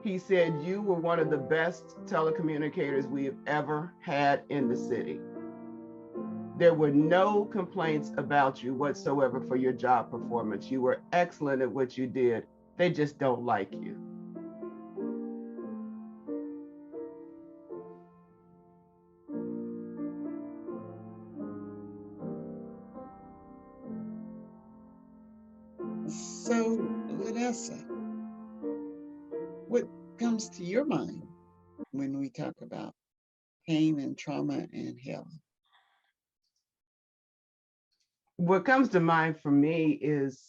He said, you were one of the best telecommunicators we've ever had in the city. There were no complaints about you whatsoever for your job performance. You were excellent at what you did. They just don't like you. So, Vanessa, what comes to your mind when we talk about pain and trauma and health? What comes to mind for me is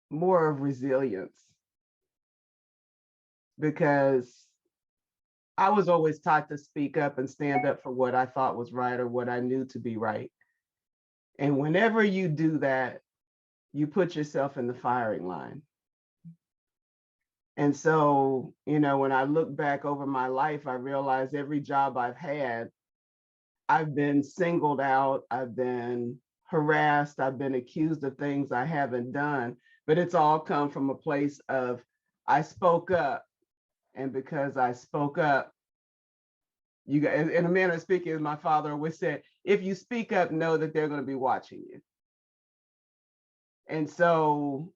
more of resilience, because I was always taught to speak up and stand up for what I thought was right or what I knew to be right. And whenever you do that, you put yourself in the firing line. And so, when I look back over my life, I realize every job I've had, I've been singled out, I've been harassed, I've been accused of things I haven't done, but it's all come from a place of I spoke up. And because I spoke up, you got, in a manner of speaking, as my father always said, if you speak up, know that they're going to be watching you. And so,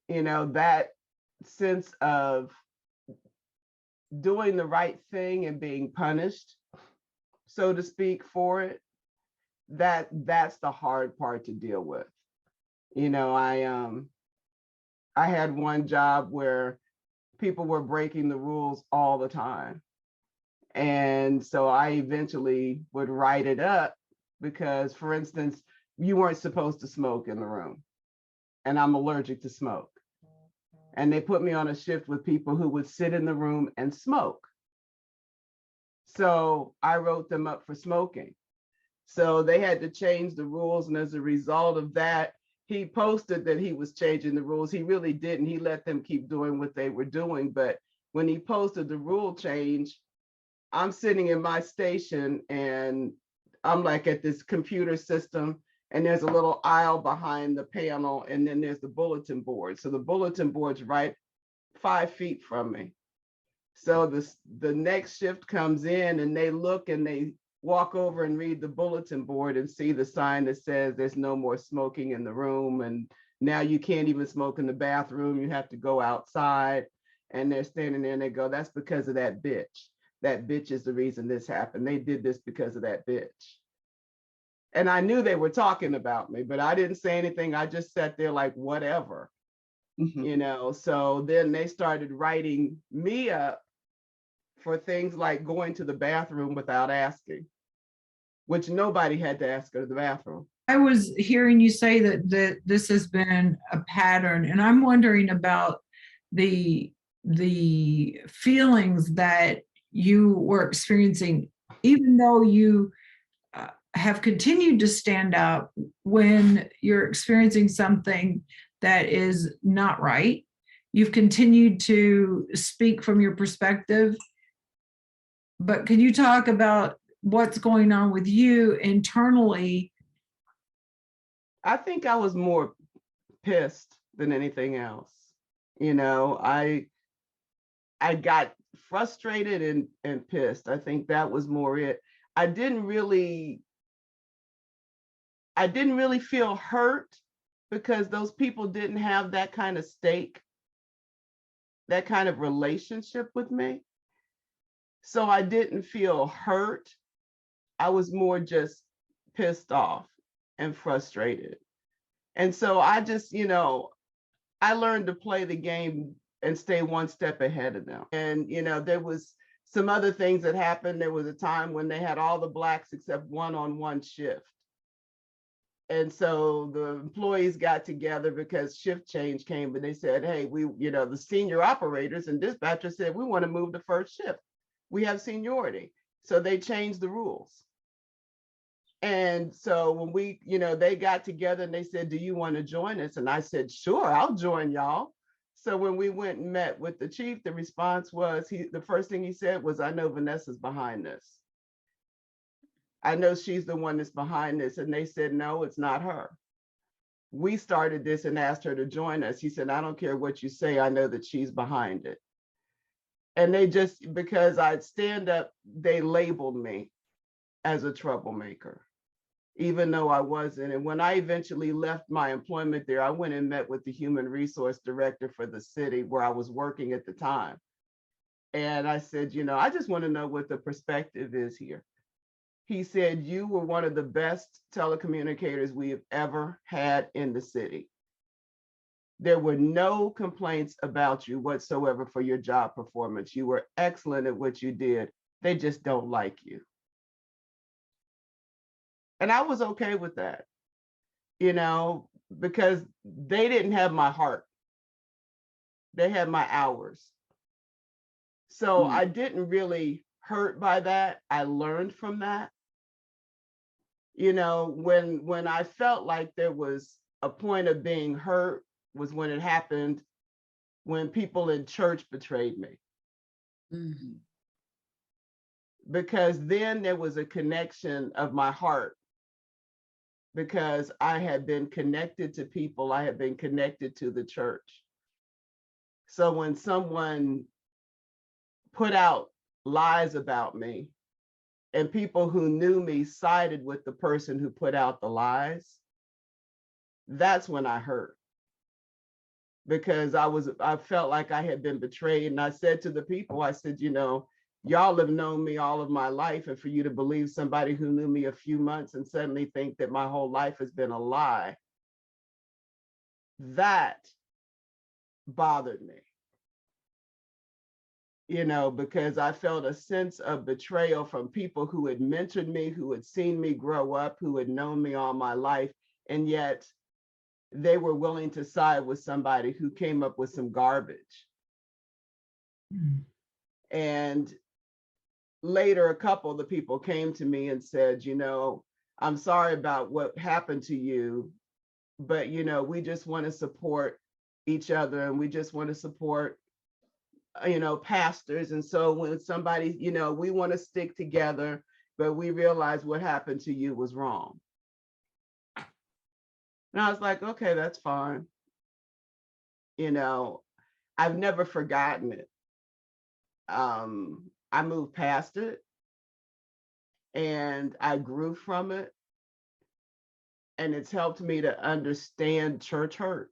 that sense of doing the right thing and being punished, so to speak, for it, that's the hard part to deal with. I had one job where people were breaking the rules all the time. And so I eventually would write it up because, for instance, you weren't supposed to smoke in the room, and I'm allergic to smoke. And they put me on a shift with people who would sit in the room and smoke. So I wrote them up for smoking. So they had to change the rules. And as a result of that, he posted that he was changing the rules. He really didn't. He let them keep doing what they were doing. But when he posted the rule change, I'm sitting in my station and I'm like at this computer system, and there's a little aisle behind the panel, and then there's the bulletin board. So the bulletin board's right 5 feet from me. So the next shift comes in and they look and they walk over and read the bulletin board and see the sign that says there's no more smoking in the room. And now you can't even smoke in the bathroom. You have to go outside. And they're standing there and they go, that's because of that bitch. That bitch is the reason this happened. They did this because of that bitch. And I knew they were talking about me, but I didn't say anything. I just sat there like, whatever. So then they started writing me up for things like going to the bathroom without asking, which nobody had to ask her to the bathroom. I was hearing you say that this has been a pattern, and I'm wondering about the feelings that you were experiencing, even though you have continued to stand up when you're experiencing something that is not right. You've continued to speak from your perspective. But can you talk about what's going on with you internally? I think I was more pissed than anything else. I got frustrated and pissed. I think that was more it. I didn't really feel hurt because those people didn't have that kind of stake, that kind of relationship with me. So I didn't feel hurt. I was more just pissed off and frustrated. And so I just, I learned to play the game and stay one step ahead of them. And, there was some other things that happened. There was a time when they had all the Blacks except one on one shift. And so the employees got together because shift change came, but they said, hey, the senior operators and dispatchers said, we want to move to first shift. We have seniority. So they changed the rules. And so when they got together and they said, do you want to join us? And I said, sure, I'll join y'all. So when we went and met with the chief, the response was, the first thing he said was, I know Vanessa's behind this. I know she's the one that's behind this. And they said, no, it's not her. We started this and asked her to join us. He said, I don't care what you say. I know that she's behind it. And they just, because I'd stand up, they labeled me as a troublemaker, even though I wasn't. And when I eventually left my employment there, I went and met with the human resource director for the city where I was working at the time. And I said, I just want to know what the perspective is here. He said, you were one of the best telecommunicators we have ever had in the city. There were no complaints about you whatsoever for your job performance. You were excellent at what you did. They just don't like you. And I was okay with that, because they didn't have my heart. They had my hours. So I didn't really hurt by that. I learned from that. When I felt like there was a point of being hurt was when it happened when people in church betrayed me. Mhm. Because then there was a connection of my heart, because I had been connected to people, I had been connected to the church. So when someone put out lies about me and people who knew me sided with the person who put out the lies, that's when I hurt. Because I felt like I had been betrayed. And I said to the people, I said, y'all have known me all of my life, and for you to believe somebody who knew me a few months and suddenly think that my whole life has been a lie, that bothered me. Because I felt a sense of betrayal from people who had mentored me, who had seen me grow up, who had known me all my life, and yet they were willing to side with somebody who came up with some garbage. Mm. And later, a couple of the people came to me and said, I'm sorry about what happened to you, but, we just want to support each other, and we just want to support pastors. And so when somebody, we want to stick together, but we realize what happened to you was wrong. And I was like, okay, that's fine. I've never forgotten it. I moved past it and I grew from it. And it's helped me to understand church hurt.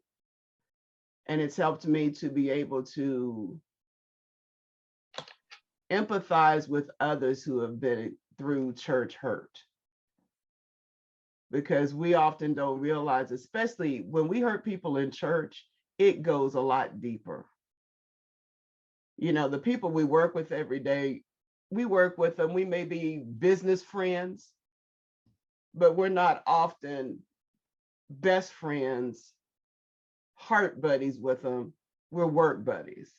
And it's helped me to be able to empathize with others who have been through church hurt. Because we often don't realize, especially when we hurt people in church, it goes a lot deeper. The people we work with every day, we work with them, we may be business friends, but we're not often best friends, heart buddies with them. We're work buddies.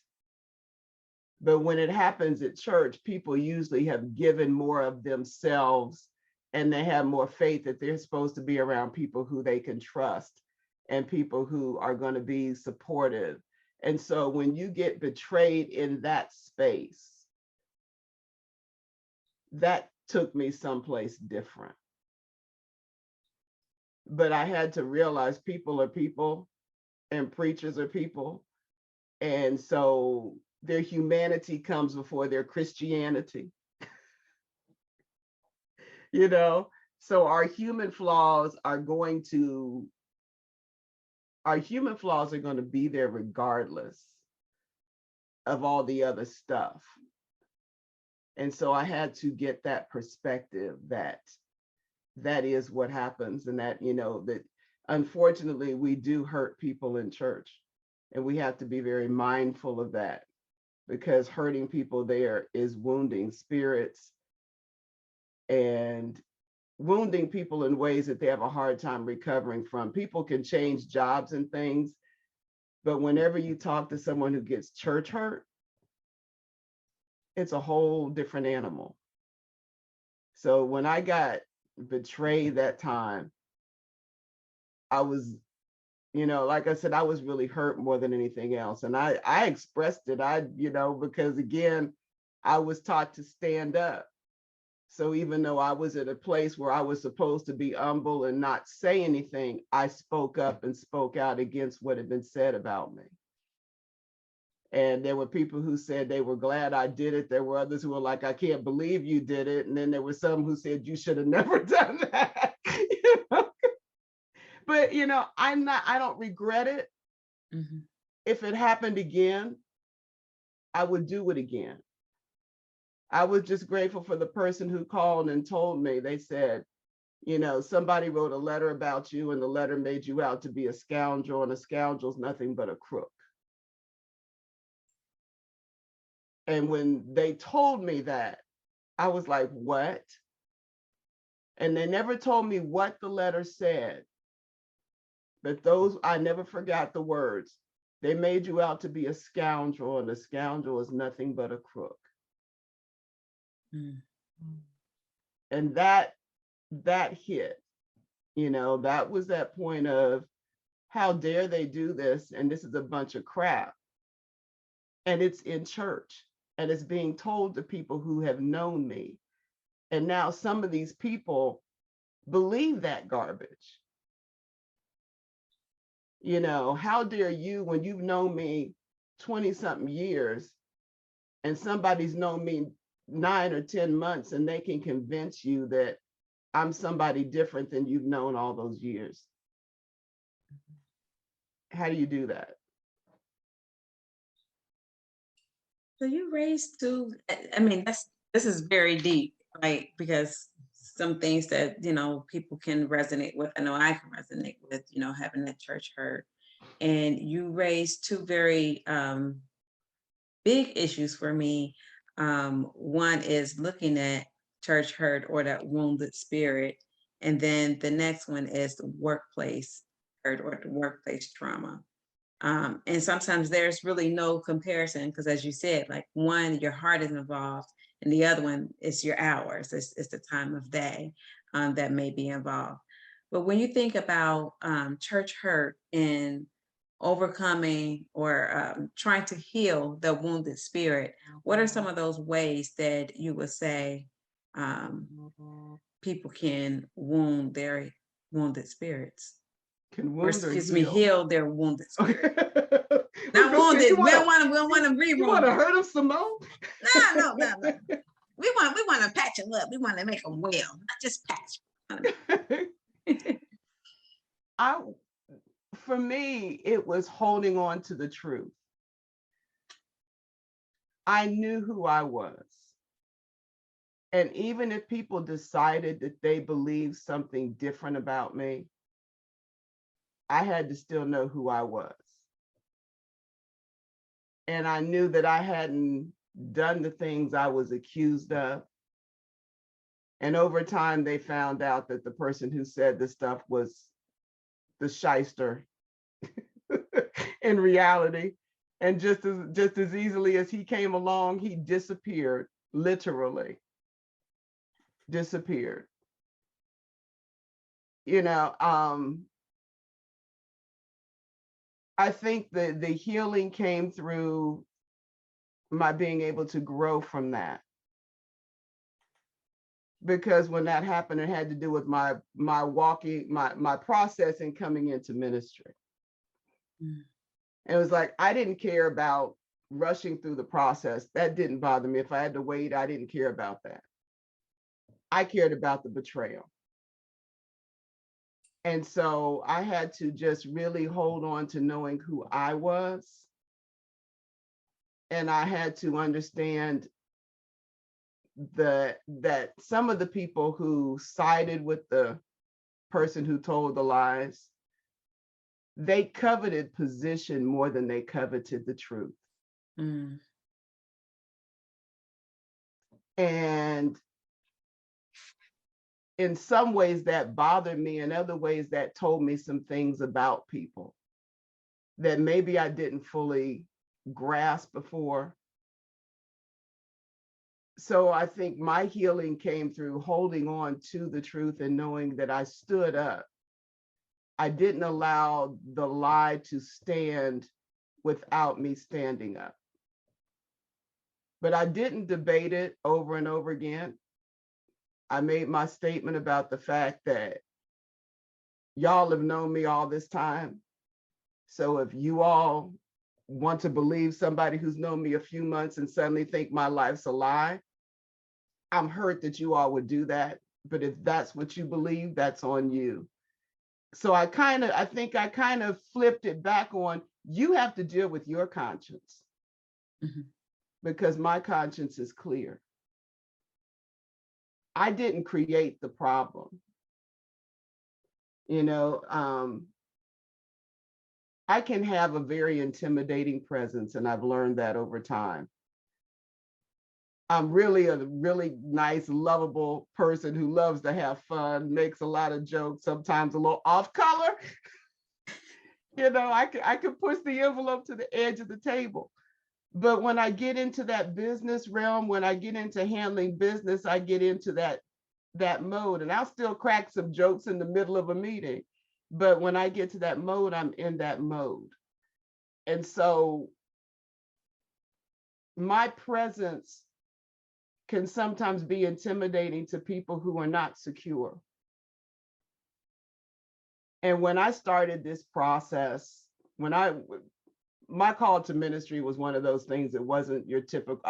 But when it happens at church, people usually have given more of themselves, and they have more faith that they're supposed to be around people who they can trust and people who are going to be supportive. And so when you get betrayed in that space, that took me someplace different. But I had to realize people are people and preachers are people. And so their humanity comes before their Christianity. So our human flaws are going to be there regardless of all the other stuff. And so I had to get that perspective that is what happens, and that, that unfortunately we do hurt people in church, and we have to be very mindful of that, because hurting people there is wounding spirits and wounding people in ways that they have a hard time recovering from. People can change jobs and things, but whenever you talk to someone who gets church hurt, it's a whole different animal. So when I got betrayed that time, I was, like I said, I was really hurt more than anything else. And I expressed it, because again, I was taught to stand up. So even though I was at a place where I was supposed to be humble and not say anything, I spoke up and spoke out against what had been said about me. And there were people who said they were glad I did it. There were others who were like, I can't believe you did it. And then there were some who said, you should have never done that. You know? But, you know, I don't regret it. Mm-hmm. If it happened again, I would do it again. I was just grateful for the person who called and told me. They said, you know, somebody wrote a letter about you and the letter made you out to be a scoundrel, and a scoundrel's nothing but a crook. And when they told me that, I was like, what? And they never told me what the letter said. But those, I never forgot the words. They made you out to be a scoundrel, and a scoundrel is nothing but a crook. Mm. And that hit, you know, that was that point of, how dare they do this? And this is a bunch of crap. And it's in church, and it's being told to people who have known me. And now some of these people believe that garbage. You know, how dare you, when you've known me 20 something years, and somebody's known me 9 or 10 months, and they can convince you that I'm somebody different than you've known all those years. How do you do that? So you raised two, I mean, this is very deep, right? Because some things that, you know, people can resonate with, I know I can resonate with, you know, having that church hurt. And you raised two very big issues for me. One is looking at church hurt or that wounded spirit. And then the next one is the workplace hurt or the workplace trauma. And sometimes there's really no comparison because, as you said, like one, your heart is involved, and the other one is your hours. It's the time of day that may be involved. But when you think about church hurt and overcoming or trying to heal the wounded spirit, what are some of those ways that you would say people can wound their wounded spirits? Can Or wound or excuse me, heal? heal their wounded spirit. Not Not wounded. We don't want to You want rewound. to hurt them some more? No. We want to patch them up. We want to make them well, not just patch. For me, it was holding on to the truth. I knew who I was. And even if people decided that they believed something different about me, I had to still know who I was. And I knew that I hadn't done the things I was accused of. And over time, they found out that the person who said the stuff was the shyster in reality. And just as easily as he came along, he disappeared, literally disappeared. You know, I think that the healing came through my being able to grow from that. Because when that happened, it had to do with my walking, my process in coming into ministry. Mm. And it was like, I didn't care about rushing through the process. That didn't bother me. If I had to wait, I didn't care about that. I cared about the betrayal. And so I had to just really hold on to knowing who I was. And I had to understand that some of the people who sided with the person who told the lies, they coveted position more than they coveted the truth. Mm. And in some ways that bothered me, in other ways that told me some things about people that maybe I didn't fully grasp before. So I think my healing came through holding on to the truth and knowing that I stood up. I didn't allow the lie to stand without me standing up. But I didn't debate it over and over again. I made my statement about the fact that y'all have known me all this time. So if you all want to believe somebody who's known me a few months and suddenly think my life's a lie. I'm hurt that you all would do that, but if that's what you believe, that's on you. So I think I kind of flipped it back on, you have to deal with your conscience, because my conscience is clear. I didn't create the problem. You know, I can have a very intimidating presence, and I've learned that over time. I'm really a really nice, lovable person who loves to have fun, makes a lot of jokes, sometimes a little off color. You know, I can push the envelope to the edge of the table. But when I get into that business realm, when I get into handling business, I get into that mode, and I'll still crack some jokes in the middle of a meeting. But when I get to that mode, I'm in that mode. And so my presence can sometimes be intimidating to people who are not secure. And when I started this process, my call to ministry was one of those things that wasn't your typical,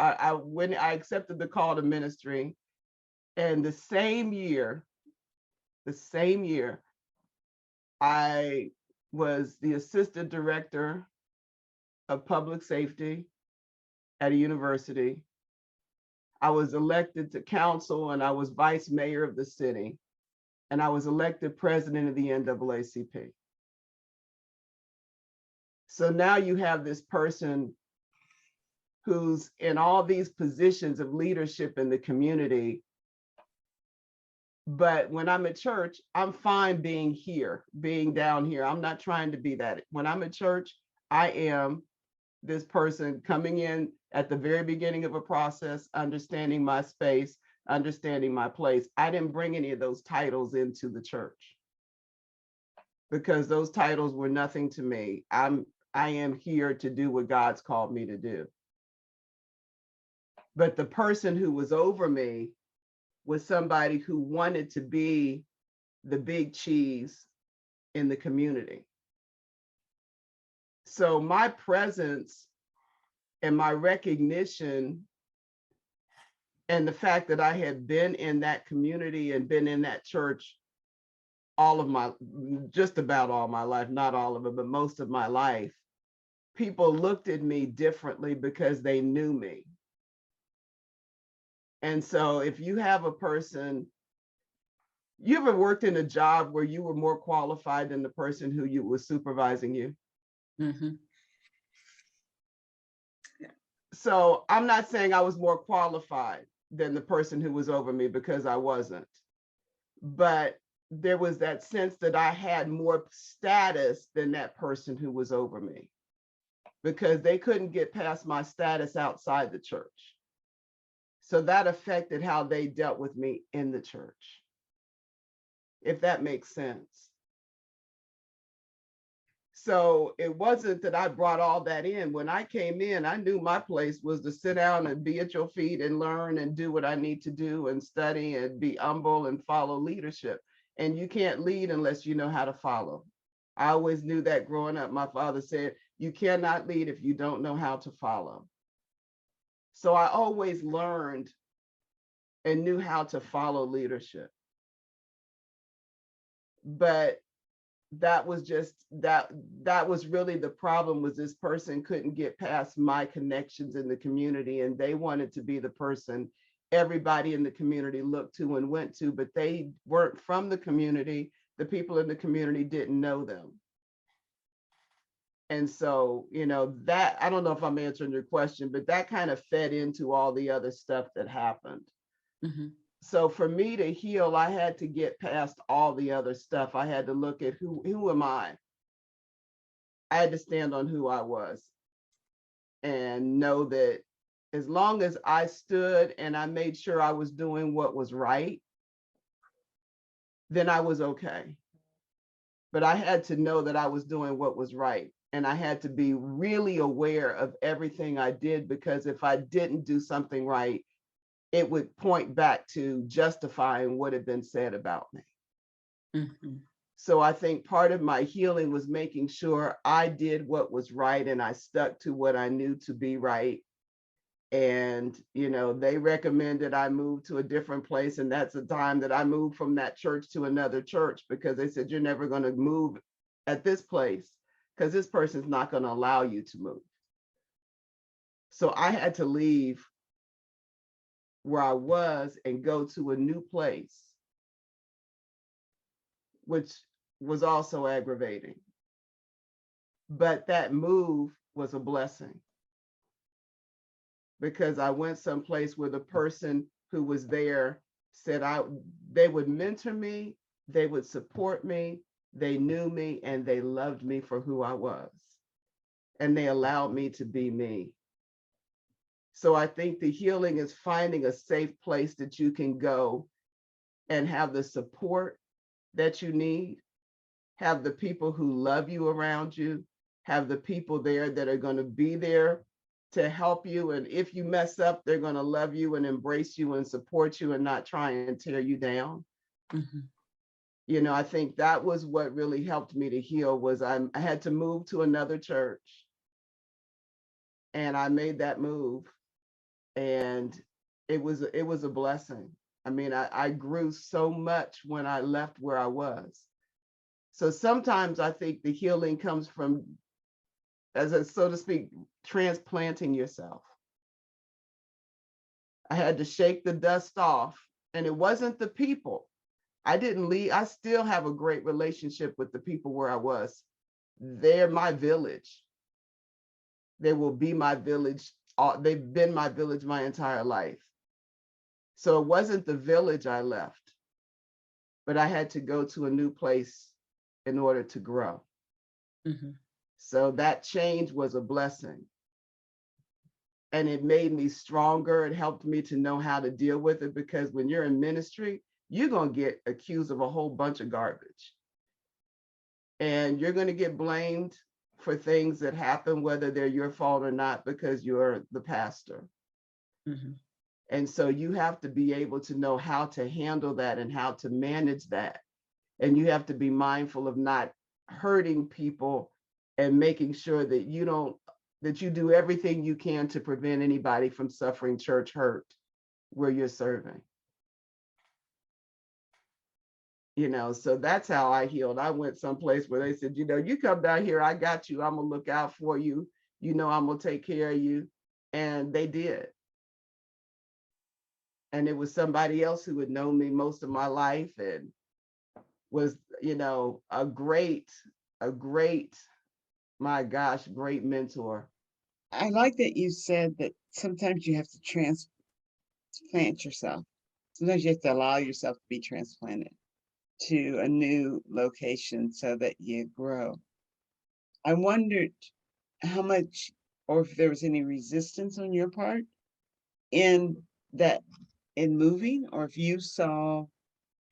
when I accepted the call to ministry, and the same year, I was the assistant director of public safety at a university. I was elected to council, and I was vice mayor of the city, and I was elected president of the NAACP. So now you have this person who's in all these positions of leadership in the community. But when I'm at church, I'm fine being here, being down here. I'm not trying to be that. When I'm at church, I am this person coming in at the very beginning of a process, understanding my space, understanding my place. I didn't bring any of those titles into the church because those titles were nothing to me. I am here to do what God's called me to do. But the person who was over me was somebody who wanted to be the big cheese in the community. So my presence and my recognition and the fact that I had been in that community and been in that church just about all my life, not all of it, but most of my life, people looked at me differently because they knew me. And so if you have a person, you ever worked in a job where you were more qualified than the person who was supervising you? So I'm not saying I was more qualified than the person who was over me, because I wasn't. But there was that sense that I had more status than that person who was over me, because they couldn't get past my status outside the church. So that affected how they dealt with me in the church, if that makes sense. So it wasn't that I brought all that in. When I came in, I knew my place was to sit down and be at your feet and learn and do what I need to do and study and be humble and follow leadership. And you can't lead unless you know how to follow. I always knew that growing up. My father said, you cannot lead if you don't know how to follow. So I always learned and knew how to follow leadership. But that was really the problem, was this person couldn't get past my connections in the community, and they wanted to be the person everybody in the community looked to and went to, but they weren't from the community. The people in the community didn't know them. And so, you know, that, I don't know if I'm answering your question, but that kind of fed into all the other stuff that happened. So for me to heal, I had to get past all the other stuff. I had to look at who am I? I had to stand on who I was and know that as long as I stood and I made sure I was doing what was right, then I was okay. But I had to know that I was doing what was right. And I had to be really aware of everything I did, because if I didn't do something right, it would point back to justifying what had been said about me. So I think part of my healing was making sure I did what was right and I stuck to what I knew to be right. And, you know, they recommended I move to a different place. And that's the time that I moved from that church to another church, because they said, you're never going to move at this place because this person's not going to allow you to move. So I had to leave where I was and go to a new place, which was also aggravating. But that move was a blessing, because I went someplace where the person who was there said they would mentor me, they would support me, they knew me, and they loved me for who I was. And they allowed me to be me. So I think the healing is finding a safe place that you can go and have the support that you need, have the people who love you around you, have the people there that are going to be there to help you. And if you mess up, they're going to love you and embrace you and support you and not try and tear you down. Mm-hmm. You know, I think that was what really helped me to heal. Was I had to move to another church, and I made that move, and it was a blessing. I mean, I grew so much when I left where I was. So sometimes I think the healing comes from, as a, so to speak, transplanting yourself. I had to shake the dust off, and it wasn't the people. I didn't leave. I still have a great relationship with the people where I was. They're my village. They will be my village. They've been my village my entire life. So it wasn't the village I left, but I had to go to a new place in order to grow. Mm-hmm. So that change was a blessing. And it made me stronger. It helped me to know how to deal with it, because when you're in ministry, you're going to get accused of a whole bunch of garbage. And you're going to get blamed for things that happen, whether they're your fault or not, because you're the pastor. Mm-hmm. And so you have to be able to know how to handle that and how to manage that. And you have to be mindful of not hurting people, and making sure that you do everything you can to prevent anybody from suffering church hurt where you're serving. You know, so that's how I healed. I went someplace where they said, you know, you come down here, I got you. I'm gonna look out for you. You know, I'm gonna take care of you. And they did. And it was somebody else who had known me most of my life and was, you know, a great, my gosh, great mentor. I like that you said that sometimes you have to transplant yourself. Sometimes you have to allow yourself to be transplanted to a new location so that you grow. I wondered how much, or if there was any resistance on your part in that, in moving, or if you saw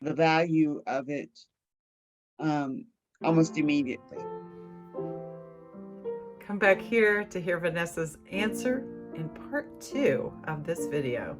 the value of it almost immediately. Come back here to hear Vanessa's answer in part 2 of this video.